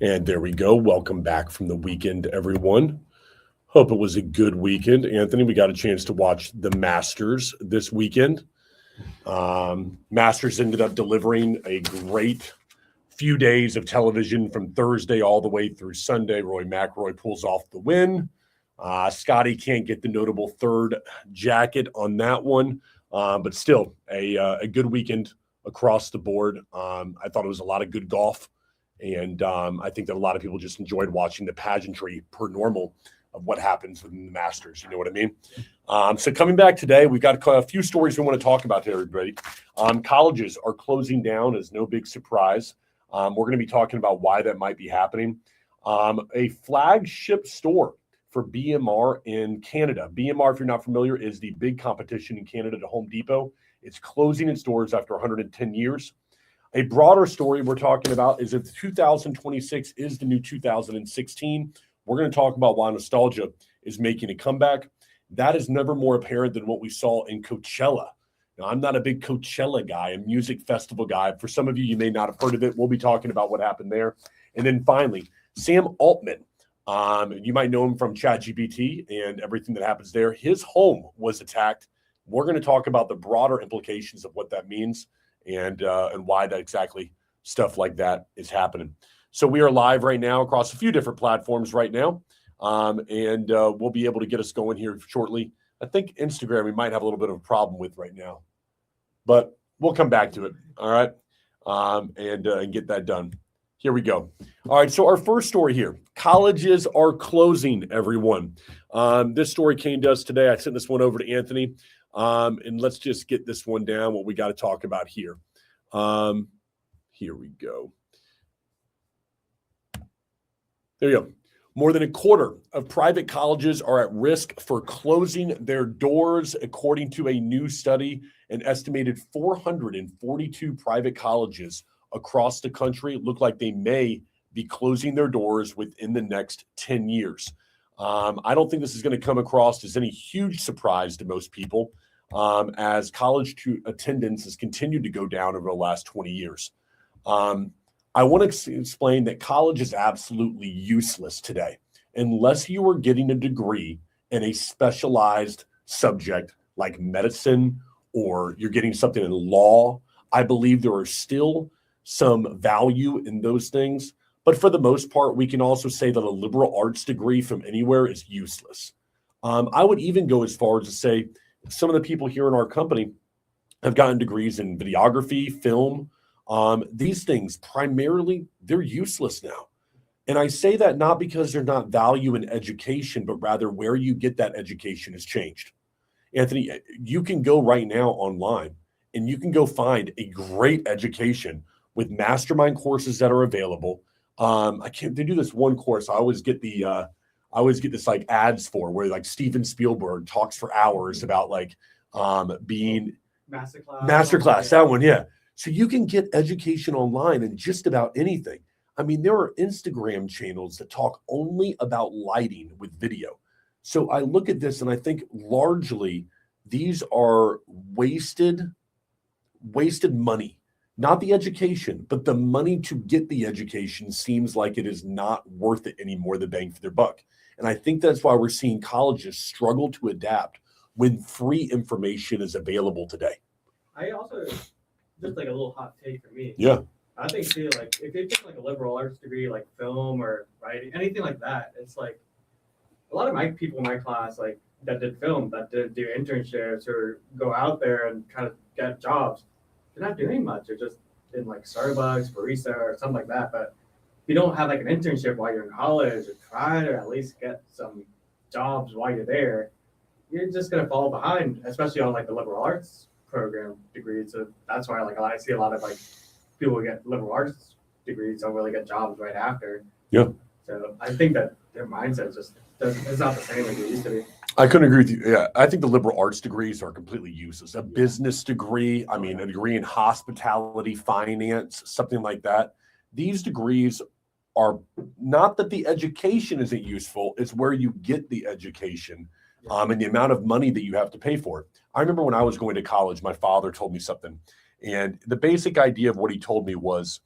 And there we go. Welcome back from the weekend, everyone. Hope it was a good weekend. Anthony, we got a chance to watch the Masters this weekend. Masters ended up delivering a great few days of television from Thursday all the way through Sunday. Rory McIlroy pulls off the win. Scotty can't get the notable third jacket on that one, but still a good weekend across the board. I thought it was a lot of good golf. And I think that a lot of people just enjoyed watching the pageantry per normal of what happens in the Masters. You know what I mean? So coming back today, we've got a few stories we want to talk about to everybody. Colleges are closing down as no big surprise. We're going to be talking about why that might be happening. A flagship store for BMR in Canada. BMR, if you're not familiar, is the big competition in Canada to Home Depot. It's closing its doors after 110 years. A broader story we're talking about is if 2026 is the new 2016. We're going to talk about why nostalgia is making a comeback. That is never more apparent than what we saw in Coachella. Now, I'm not a big Coachella guy, a music festival guy. For some of you, you may not have heard of it. We'll be talking about what happened there. And then finally, Sam Altman. You might know him from ChatGPT and everything that happens there. His home was attacked. We're going to talk about the broader implications of what that means and why that exactly stuff like that is happening. So we are live right now across a few different platforms right now, and we'll be able to get us going here shortly. I think Instagram we might have a little bit of a problem with right now, but we'll come back to it, all right, and get that done. Here we go. All right, so our first story here. Colleges are closing, everyone. This story came to us today. I sent this one over to Anthony. And let's just get this one down, what we got to talk about here. Here we go. There you go. More than a quarter of private colleges are at risk for closing their doors, according to a new study. An estimated 442 private colleges across the country look like they may be closing their doors within the next 10 years. I don't think this is going to come across as any huge surprise to most people, as college attendance has continued to go down over the last 20 years. I want to explain that college is absolutely useless today unless you are getting a degree in a specialized subject like medicine or you're getting something in law. I believe there are still some value in those things. But for the most part, we can also say that a liberal arts degree from anywhere is useless. I would even go as far as to say some of the people here in our company have gotten degrees in videography, film. These things, primarily, they're useless now. And I say that not because there's not value in education, but rather where you get that education has changed. Anthony, you can go right now online and you can go find a great education with mastermind courses that are available. They do this one course. I always get this like ads for where like Steven Spielberg talks for hours about like being masterclass, that one. Yeah. So you can get education online in just about anything. I mean, there are Instagram channels that talk only about lighting with video. So I look at this and I think largely these are wasted money. Not the education, but the money to get the education seems like it is not worth it anymore, the bang for their buck. And I think that's why we're seeing colleges struggle to adapt when free information is available today. I also, just like a little hot take for me. Yeah. I think too, like if you take like a liberal arts degree, like film or writing, anything like that, it's like a lot of my people in my class, like that did film, that did do internships or go out there and kind of get jobs. They're not doing much. They're just in like Starbucks, barista, or something like that. But if you don't have like an internship while you're in college, or try to at least get some jobs while you're there, you're just gonna fall behind, especially on like the liberal arts program degrees. So that's why like I see a lot of like people who get liberal arts degrees don't really get jobs right after. Yeah. So I think that their mindset just it's not the same as it used to be. I couldn't agree with you. Yeah, I think the liberal arts degrees are completely useless. A business degree, I mean, a degree in hospitality, finance, something like that. These degrees are not that the education isn't useful, it's where you get the education and the amount of money that you have to pay for it. I remember when I was going to college, my father told me something. And the basic idea of what he told me was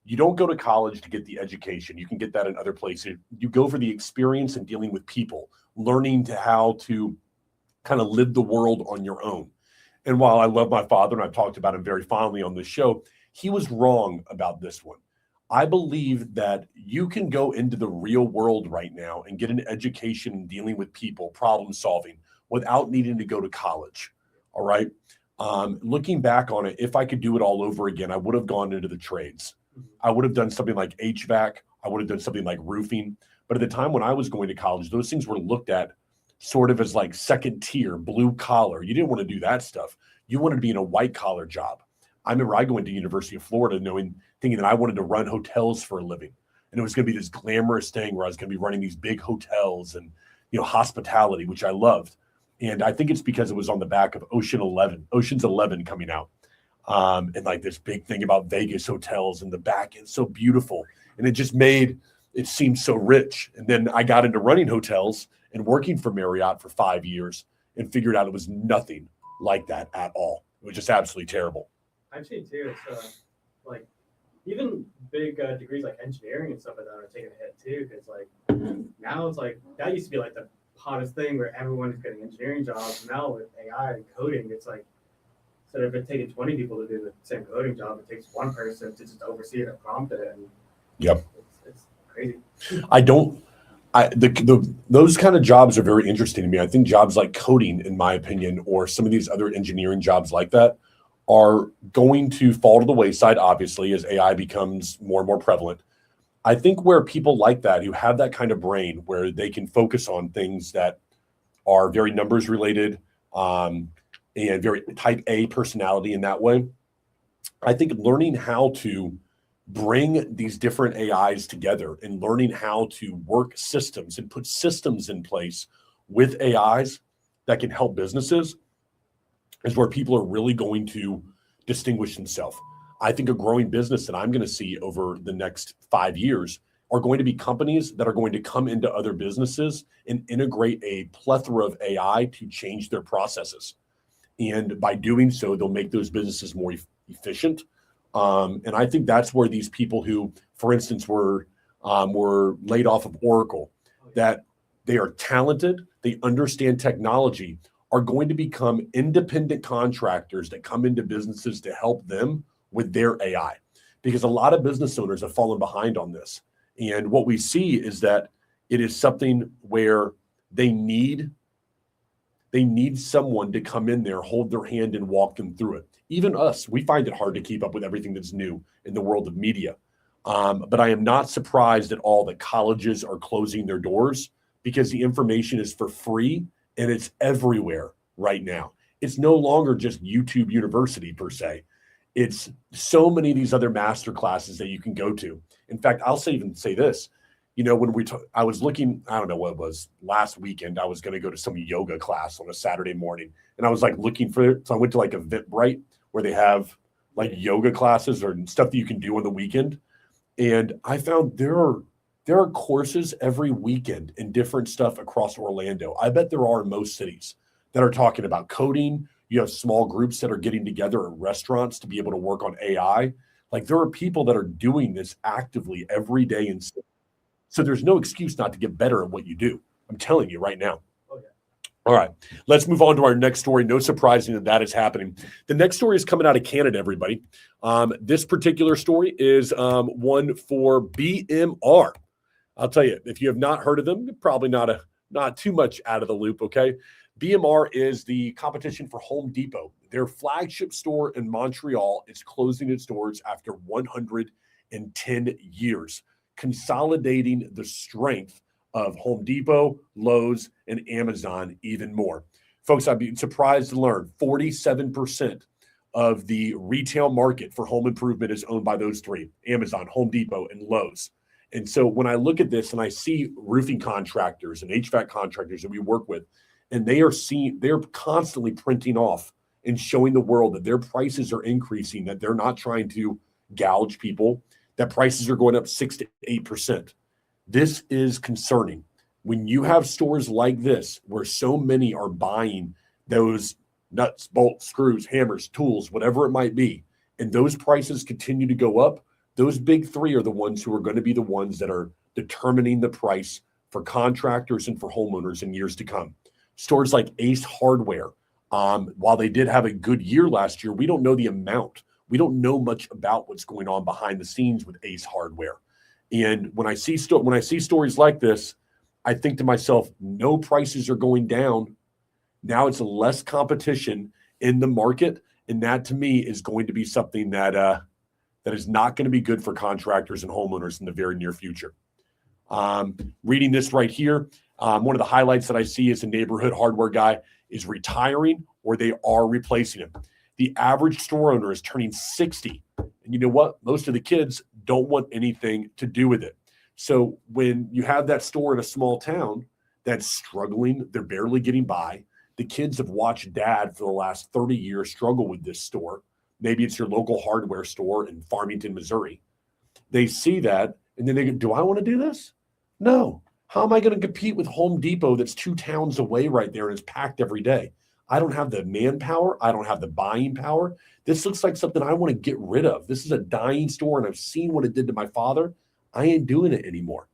You don't go to college to get the education. You can get that in other places. You go for the experience and dealing with people, learning how to kind of live the world on your own. And while I love my father, and I've talked about him very fondly on this show, he was wrong about this one. I believe that you can go into the real world right now and get an education in dealing with people, problem solving, without needing to go to college. All right. Looking back on it, if I could do it all over again, I would have gone into the trades. I would have done something like HVAC. I would have done something like roofing. But at the time when I was going to college, those things were looked at sort of as like second tier, blue collar. You didn't want to do that stuff. You wanted to be in a white collar job. I remember I going to University of Florida thinking that I wanted to run hotels for a living. And it was going to be this glamorous thing where I was going to be running these big hotels and, hospitality, which I loved. And I think it's because it was on the back of Ocean's 11 coming out. And like this big thing about Vegas hotels and the back end, so beautiful. And it just made it seem so rich. And then I got into running hotels and working for Marriott for 5 years and figured out it was nothing like that at all. It was just absolutely terrible. I've seen too. It's like even big degrees like engineering and stuff like that are taking a hit too. Because like now it's like that used to be like the hottest thing where everyone is getting engineering jobs. Now with AI and coding, it's like instead of it taking 20 people to do the same coding job, it takes one person to just oversee it and prompt it. And yep, it's crazy. Those kind of jobs are very interesting to me. I think jobs like coding, in my opinion, or some of these other engineering jobs like that are going to fall to the wayside, obviously, as AI becomes more and more prevalent. I think where people like that, who have that kind of brain, where they can focus on things that are very numbers related and very type A personality in that way, I think learning how to bring these different AIs together and learning how to work systems and put systems in place with AIs that can help businesses is where people are really going to distinguish themselves. I think a growing business that I'm going to see over the next 5 years are going to be companies that are going to come into other businesses and integrate a plethora of AI to change their processes. And by doing so, they'll make those businesses more efficient. And I think that's where these people who, for instance, were laid off of Oracle, that they are talented, they understand technology, are going to become independent contractors that come into businesses to help them with their AI. Because a lot of business owners have fallen behind on this. And what we see is that it is something where they need someone to come in there, hold their hand, and walk them through it. Even us, we find it hard to keep up with everything that's new in the world of media. But I am not surprised at all that colleges are closing their doors because the information is for free and it's everywhere right now. It's no longer just YouTube University per se. It's so many of these other master classes that you can go to. In fact, I'll even say this. When I was looking, I don't know what it was, last weekend, I was going to go to some yoga class on a Saturday morning. And I was like looking for it. So I went to like Eventbrite where they have like yoga classes or stuff that you can do on the weekend. And I found there are courses every weekend in different stuff across Orlando. I bet there are in most cities that are talking about coding. You have small groups that are getting together at restaurants to be able to work on AI. Like there are people that are doing this actively every day. And so there's no excuse not to get better at what you do. I'm telling you right now. Oh, yeah. All right, let's move on to our next story. No surprising that is happening. The next story is coming out of Canada, everybody. This particular story is one for BMR. I'll tell you, if you have not heard of them, you're probably not too much out of the loop, okay? BMR is the competition for Home Depot. Their flagship store in Montreal is closing its doors after 110 years, consolidating the strength of Home Depot, Lowe's, and Amazon even more. Folks, I'd be surprised to learn 47% of the retail market for home improvement is owned by those three: Amazon, Home Depot, and Lowe's. And so when I look at this and I see roofing contractors and HVAC contractors that we work with, and they're constantly printing off and showing the world that their prices are increasing, that they're not trying to gouge people, that prices are going up 6 to 8%. This is concerning. When you have stores like this, where so many are buying those nuts, bolts, screws, hammers, tools, whatever it might be, and those prices continue to go up, Those big three are the ones who are going to be the ones that are determining the price for contractors and for homeowners in years to come. Stores like Ace Hardware, while they did have a good year last year, we don't know the amount. We don't know much about what's going on behind the scenes with Ace Hardware. And when I see stories like this, I think to myself, no prices are going down. Now it's less competition in the market, and that to me is going to be something that that is not going to be good for contractors and homeowners in the very near future. Reading this right here, one of the highlights that I see is a neighborhood hardware guy is retiring or they are replacing him. The average store owner is turning 60. And you know what? Most of the kids don't want anything to do with it. So when you have that store in a small town that's struggling, they're barely getting by. The kids have watched dad for the last 30 years struggle with this store. Maybe it's your local hardware store in Farmington, Missouri. They see that and then they go, do I want to do this? No. How am I going to compete with Home Depot that's 2 towns away right there and it's packed every day? I don't have the manpower. I don't have the buying power. This looks like something I want to get rid of. This is a dying store, and I've seen what it did to my father. I ain't doing it anymore.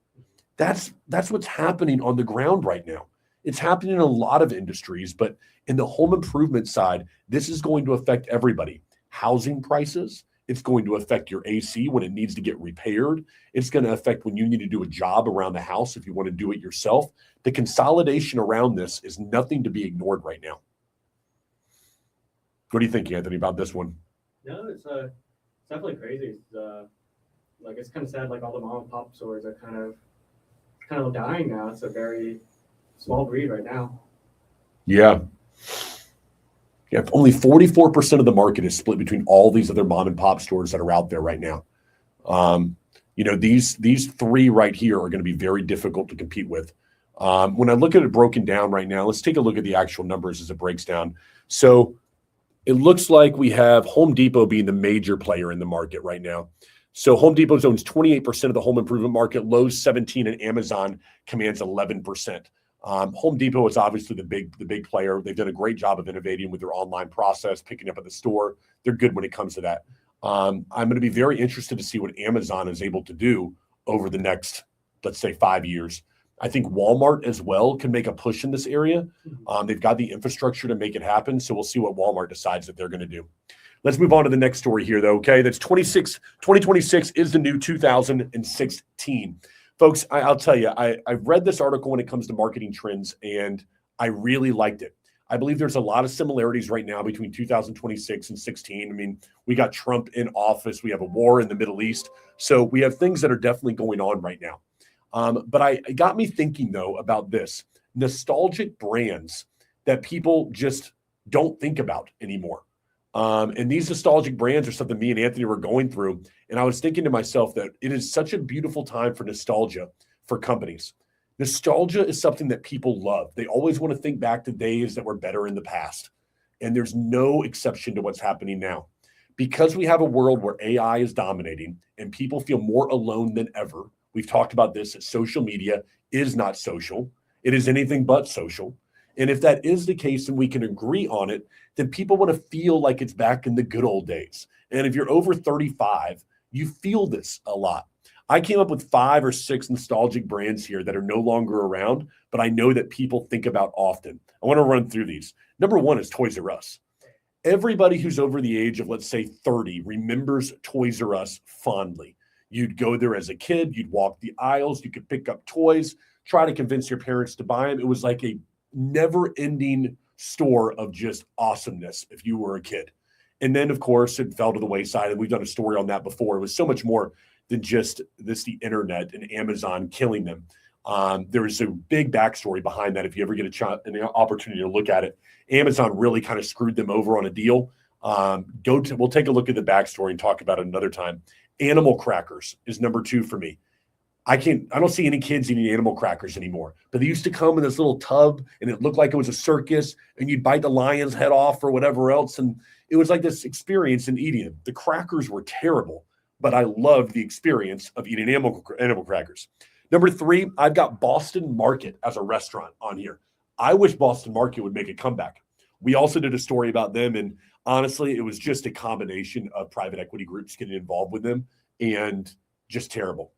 That's what's happening on the ground right now. It's happening in a lot of industries, but in the home improvement side, this is going to affect everybody. Housing prices, it's going to affect your AC when it needs to get repaired. It's going to affect when you need to do a job around the house if you want to do it yourself. The consolidation around this is nothing to be ignored right now. What do you think, Anthony, about this one? No, it's definitely crazy. It's kind of sad. Like all the mom and pop stores are kind of dying now. It's a very small breed right now. Yeah. Yeah. Only 44% of the market is split between all these other mom and pop stores that are out there right now. These three right here are going to be very difficult to compete with. When I look at it broken down right now, let's take a look at the actual numbers as it breaks down. So it looks like we have Home Depot being the major player in the market right now. So Home Depot owns 28% of the home improvement market, Lowe's 17%, and Amazon commands 11%. Home Depot is obviously the big player. They've done a great job of innovating with their online process, picking up at the store. They're good when it comes to that. I'm going to be very interested to see what Amazon is able to do over the next, let's say, 5 years. I think Walmart as well can make a push in this area. They've got the infrastructure to make it happen. So we'll see what Walmart decides that they're going to do. Let's move on to the next story here, though. Okay, that's 2026 is the new 2016. Folks, I'll tell you, I've read this article when it comes to marketing trends, and I really liked it. I believe there's a lot of similarities right now between 2026 and 16. I mean, we got Trump in office. We have a war in the Middle East. So we have things that are definitely going on right now. But it got me thinking, though, about this. Nostalgic brands that people just don't think about anymore. And these nostalgic brands are something me and Anthony were going through. And I was thinking to myself that it is such a beautiful time for nostalgia for companies. Nostalgia is something that people love. They always want to think back to days that were better in the past. And there's no exception to what's happening now. Because we have a world where AI is dominating and people feel more alone than ever. We've talked about this, that social media is not social. It is anything but social. And if that is the case and we can agree on it, then people want to feel like it's back in the good old days. And if you're over 35, you feel this a lot. I came up with 5 or 6 nostalgic brands here that are no longer around, but I know that people think about often. I want to run through these. Number 1 is Toys R Us. Everybody who's over the age of, let's say, 30 remembers Toys R Us fondly. You'd go there as a kid, you'd walk the aisles, you could pick up toys, try to convince your parents to buy them. It was like a never-ending store of just awesomeness if you were a kid. And then, of course, it fell to the wayside, and we've done a story on that before. It was so much more than just the internet and Amazon killing them. There is a big backstory behind that if you ever get an opportunity to look at it. Amazon really kind of screwed them over on a deal. We'll take a look at the backstory and talk about it another time. Animal crackers is number 2 for me. I don't see any kids eating animal crackers anymore, but they used to come in this little tub and it looked like it was a circus and you'd bite the lion's head off or whatever else. And it was like this experience in eating it. The crackers were terrible, but I loved the experience of eating animal crackers. Number 3, I've got Boston Market as a restaurant on here. I wish Boston Market would make a comeback. We also did a story about them, and honestly, it was just a combination of private equity groups getting involved with them. and just terrible.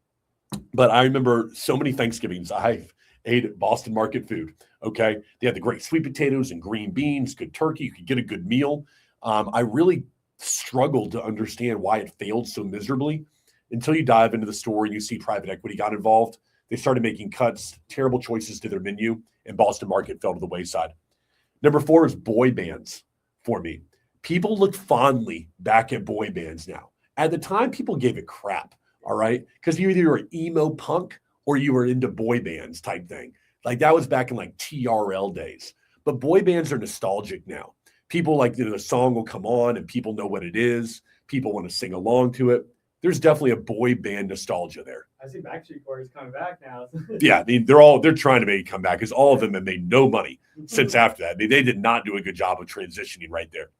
But I remember so many Thanksgivings I ate Boston Market food. Okay. They had the great sweet potatoes and green beans, good turkey. You could get a good meal. I really struggled to understand why it failed so miserably until you dive into the story and you see private equity got involved. They started making cuts, terrible choices to their menu, and Boston Market fell to the wayside. Number 4 is boy bands for me. People look fondly back at boy bands now. At the time, people gave it crap, all right? Because you either were emo punk or you were into boy bands type thing. Like that was back in like TRL days. But boy bands are nostalgic now. People like, the song will come on and people know what it is. People want to sing along to it. There's definitely a boy band nostalgia there. I see Backstreet Boys coming back now. Yeah, I mean, they're trying to make a comeback because all of them have made no money since after that. I mean, they did not do a good job of transitioning right there.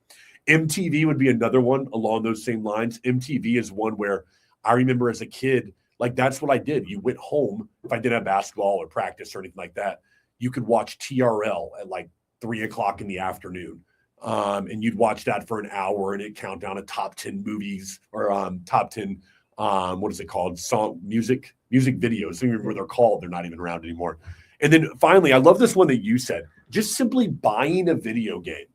MTV would be another one along those same lines. MTV is one where I remember as a kid, like that's what I did. You went home if I didn't have basketball or practice or anything like that. You could watch TRL at like 3:00 in the afternoon. And you'd watch that for an hour and it'd count down a top 10 movies or top 10, what is it called? Music videos. I don't remember what they're called. They're not even around anymore. And then finally, I love this one that you said, just simply buying a video game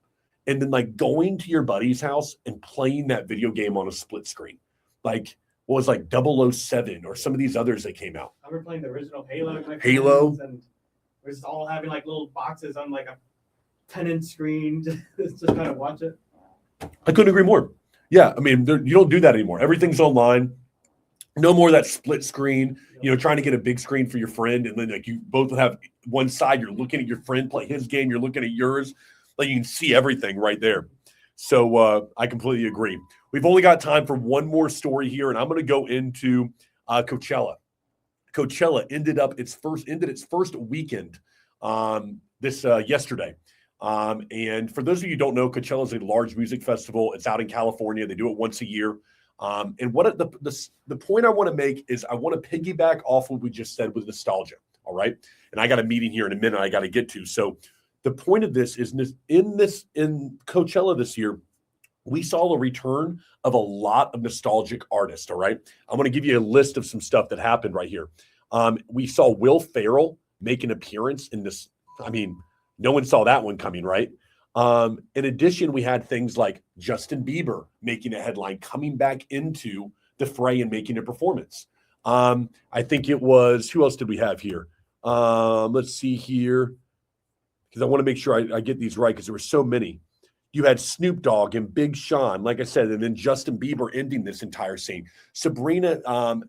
and then like going to your buddy's house and playing that video game on a split screen. Like what was like 007 or some of these others that came out. I remember playing the original Halo. And we're just all having like little boxes on like a 10-inch screen, just kind of watch it. I couldn't agree more. Yeah, I mean, you don't do that anymore. Everything's online. No more that split screen, trying to get a big screen for your friend. And then like you both have one side, you're looking at your friend play his game, you're looking at yours. Like you can see everything right there. So I completely agree. We've only got time for one more story here, and I'm going to go into Coachella. Coachella ended its first weekend yesterday. And for those of you who don't know, Coachella is a large music festival. It's out in California. They do it once a year. And what the point I want to make is I want to piggyback off what we just said with nostalgia. All right. And I got a meeting here in a minute I got to get to. So the point of this is in Coachella this year, we saw a return of a lot of nostalgic artists. All right. I'm going to give you a list of some stuff that happened right here. We saw Will Ferrell make an appearance in this. I mean, no one saw that one coming, right? In addition, we had things like Justin Bieber making a headline, coming back into the fray and making a performance. I think it was, who else did we have here? Let's see here, because I want to make sure I get these right because there were so many. You had Snoop Dogg and Big Sean, like I said, and then Justin Bieber ending this entire scene. Sabrina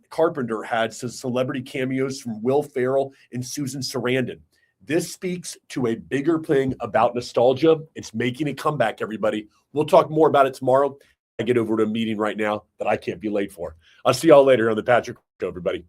Carpenter had some celebrity cameos from Will Ferrell and Susan Sarandon. This speaks to a bigger thing about nostalgia. It's making a comeback, everybody. We'll talk more about it tomorrow. I get over to a meeting right now that I can't be late for. I'll see y'all later on the Patrick Show, everybody.